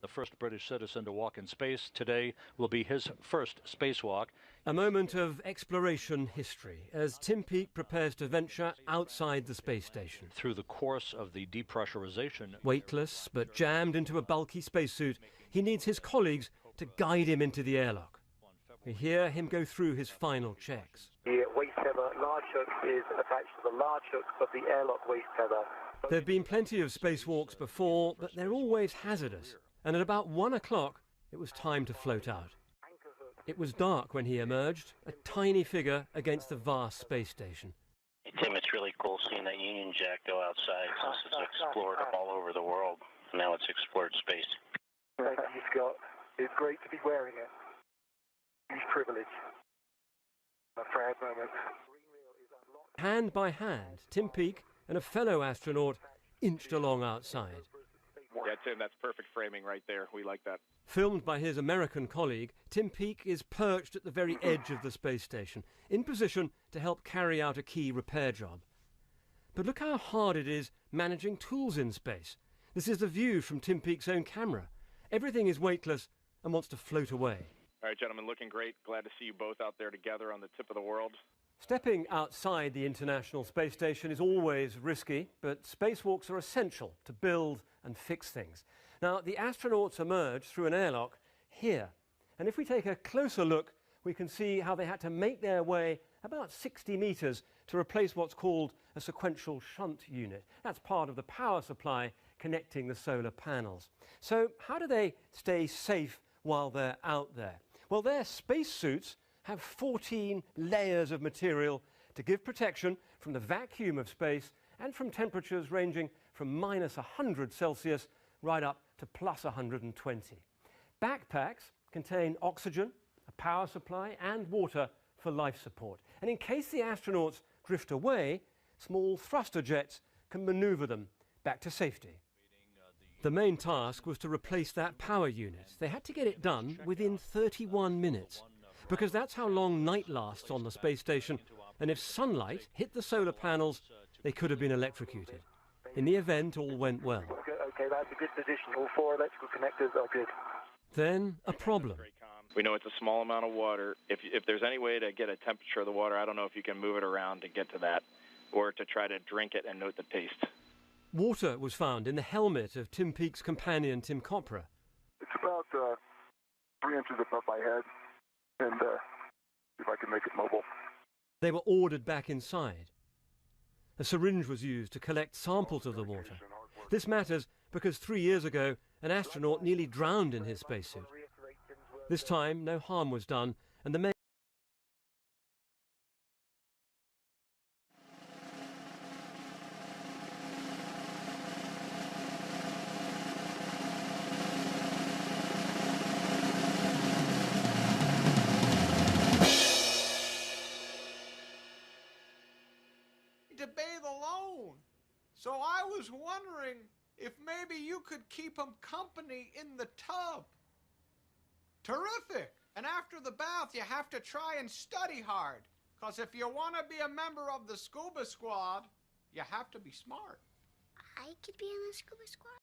The first British citizen to walk in space today will be his first spacewalk. A moment of exploration history as Tim Peake prepares to venture outside the space station. Through the course of the depressurization. Weightless but jammed into a bulky spacesuit, he needs his colleagues to guide him into the airlock. We hear him go through his final checks. The waist tether large hook is attached to the large hook of the airlock waist tether. There have been plenty of spacewalks before, but they're always hazardous. And at about 1 o'clock, it was time to float out. It was dark when he emerged, a tiny figure against the vast space station. Hey, Tim, it's really cool seeing that Union Jack go outside since it's explored all over the world. Now it's explored space. Thank you, Scott. It's great to be wearing it. Huge privilege. A proud moment. Hand by hand, Tim Peake and a fellow astronaut inched along outside. Yeah, Tim, that's perfect framing right there. We like that. Filmed by his American colleague, Tim Peake is perched at the very edge of the space station, in position to help carry out a key repair job. But look how hard it is managing tools in space. This is the view from Tim Peake's own camera. Everything is weightless and wants to float away. All right, gentlemen, looking great. Glad to see you both out there together on the tip of the world. Stepping outside the International Space Station is always risky, but spacewalks are essential to build and fix things. Now, the astronauts emerge through an airlock here. And if we take a closer look, we can see how they had to make their way about 60 meters to replace what's called a sequential shunt unit. That's part of the power supply connecting the solar panels. So how do they stay safe while they're out there? Well, their spacesuits have 14 layers of material to give protection from the vacuum of space and from temperatures ranging from minus 100 Celsius right up to plus 120. Backpacks contain oxygen, a power supply and water for life support. And in case the astronauts drift away, small thruster jets can maneuver them back to safety. The main task was to replace that power unit. They had to get it done within 31 minutes. Because that's how long night lasts on the space station, and if sunlight hit the solar panels, they could have been electrocuted. In the event, all went well. Okay, that's a good position. All 4 electrical connectors are good. Then a problem. We know it's a small amount of water. If there's any way to get a temperature of the water, I don't know if you can move it around to get to that, or to try to drink it and note the taste. Water was found in the helmet of Tim Peake's companion, Tim Copra. It's about 3 inches above my head. And if I can make it mobile. They were ordered back inside. A syringe was used to collect samples of the water. This matters because 3 years ago, an astronaut nearly drowned in his spacesuit. This time, no harm was done, and the men to bathe alone. So I was wondering if maybe you could keep him company in the tub. Terrific. And after the bath, you have to try and study hard. Because if you want to be a member of the scuba squad, you have to be smart. I could be in the scuba squad?